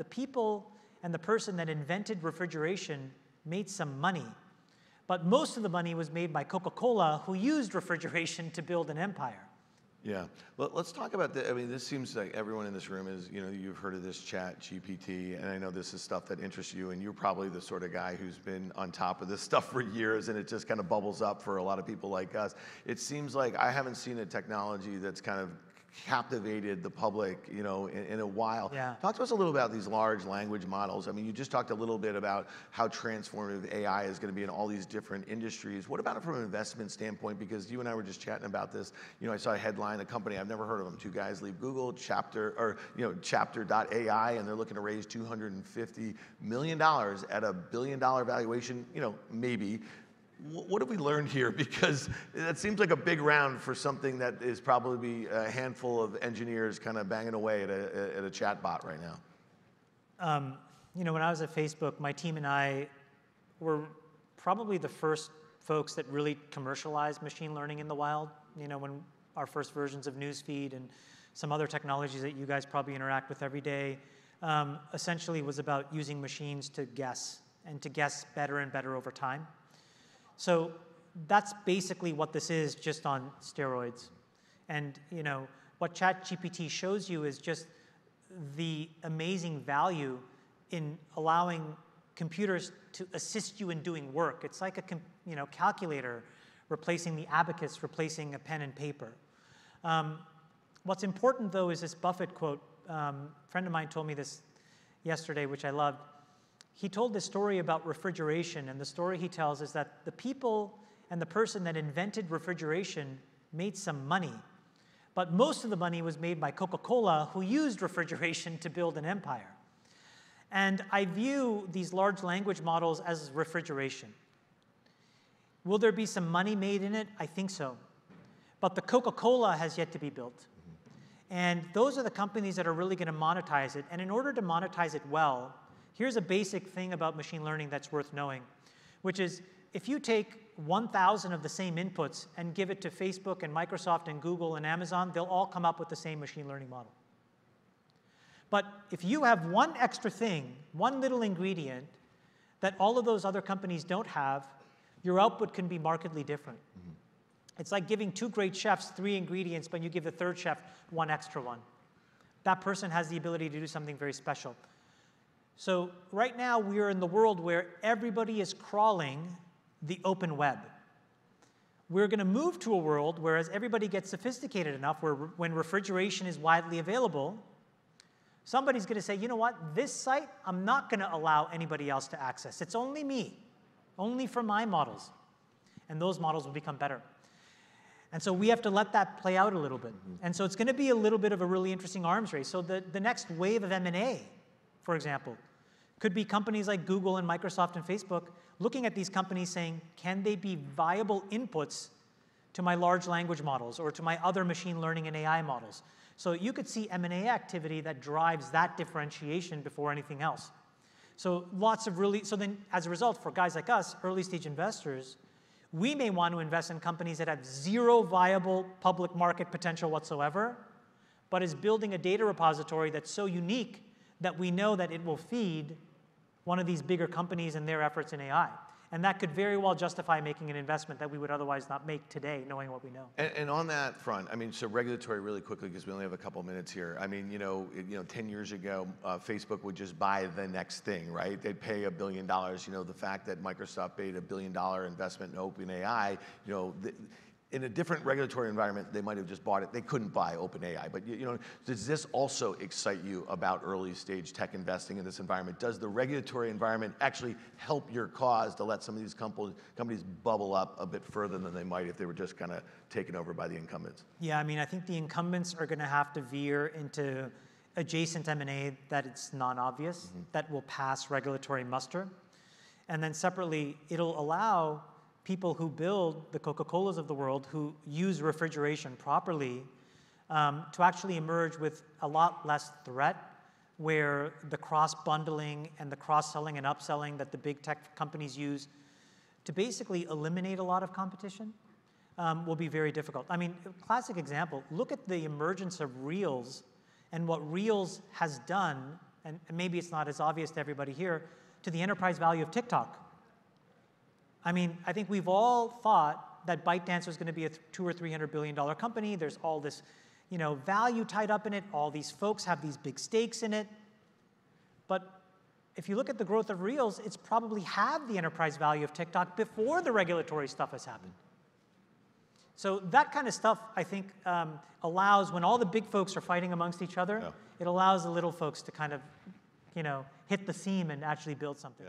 the people and the person that invented refrigeration made some money. But most of the money was made by Coca-Cola, who used refrigeration to build an empire. Yeah. Well, let's talk about I mean, this seems like everyone in this room is, you've heard of this ChatGPT, and I know this is stuff that interests you, and you're probably the sort of guy who's been on top of this stuff for years, and it just kind of bubbles up for a lot of people like us. It seems like I haven't seen a technology that's kind of captivated the public, in a while. Yeah. Talk to us a little about these large language models. I mean, you just talked a little bit about how transformative AI is going to be in all these different industries. What about it from an investment standpoint? Because you and I were just chatting about this. I saw a headline, a company, I've never heard of them. Two guys leave Google, Chapter.ai, and they're looking to raise $250 million at a $1 billion valuation, maybe. What have we learned here? Because that seems like a big round for something that is probably a handful of engineers kind of banging away at a chat bot right now. When I was at Facebook, my team and I were probably the first folks that really commercialized machine learning in the wild. When our first versions of Newsfeed and some other technologies that you guys probably interact with every day essentially was about using machines to guess, and to guess better and better over time. So that's basically what this is, just on steroids. And what ChatGPT shows you is just the amazing value in allowing computers to assist you in doing work. It's like a calculator replacing the abacus, replacing a pen and paper. What's important, though, is this Buffett quote. A friend of mine told me this yesterday, which I loved. He told this story about refrigeration, and the story he tells is that the people and the person that invented refrigeration made some money, but most of the money was made by Coca-Cola, who used refrigeration to build an empire. And I view these large language models as refrigeration. Will there be some money made in it? I think so. But the Coca-Cola has yet to be built. And those are the companies that are really going to monetize it. And in order to monetize it well, here's a basic thing about machine learning that's worth knowing, which is if you take 1,000 of the same inputs and give it to Facebook and Microsoft and Google and Amazon, they'll all come up with the same machine learning model. But if you have one extra thing, one little ingredient that all of those other companies don't have, your output can be markedly different. Mm-hmm. It's like giving two great chefs 3 ingredients, but you give the third chef 1 extra one. That person has the ability to do something very special. So right now, we are in the world where everybody is crawling the open web. We're going to move to a world where as everybody gets sophisticated enough, where when refrigeration is widely available, somebody's going to say, you know what, this site, I'm not going to allow anybody else to access. It's only me, only for my models. And those models will become better. And so we have to let that play out a little bit. Mm-hmm. And so it's going to be a little bit of a really interesting arms race. So the next wave of M&A, for example, could be companies like Google and Microsoft and Facebook looking at these companies saying, can they be viable inputs to my large language models or to my other machine learning and AI models? So you could see M&A activity that drives that differentiation before anything else. So so then as a result, for guys like us, early stage investors, we may want to invest in companies that have 0 viable public market potential whatsoever, but is building a data repository that's so unique that we know that it will feed one of these bigger companies and their efforts in AI. And that could very well justify making an investment that we would otherwise not make today, knowing what we know. And on that front, I mean, so regulatory really quickly, because we only have a couple minutes here. I mean, 10 years ago, Facebook would just buy the next thing, right? They'd pay $1 billion. The fact that Microsoft paid $1 billion investment in OpenAI, in a different regulatory environment, they might have just bought it. They couldn't buy OpenAI. But does this also excite you about early stage tech investing in this environment? Does the regulatory environment actually help your cause to let some of these companies bubble up a bit further than they might if they were just kind of taken over by the incumbents? Yeah, I mean, I think the incumbents are going to have to veer into adjacent M&A that it's non-obvious, mm-hmm. that will pass regulatory muster. And then separately, it'll allow people who build the Coca-Colas of the world, who use refrigeration properly, to actually emerge with a lot less threat, where the cross-bundling and the cross-selling and upselling that the big tech companies use to basically eliminate a lot of competition will be very difficult. I mean, classic example, look at the emergence of Reels and what Reels has done and maybe it's not as obvious to everybody here, to the enterprise value of TikTok. I mean, I think we've all thought that ByteDance was going to be a $200 or $300 billion company. There's all this, value tied up in it. All these folks have these big stakes in it. But if you look at the growth of Reels, it's probably halved the enterprise value of TikTok before the regulatory stuff has happened. So that kind of stuff, I think, allows, when all the big folks are fighting amongst each other, it allows the little folks to kind of, hit the seam and actually build something.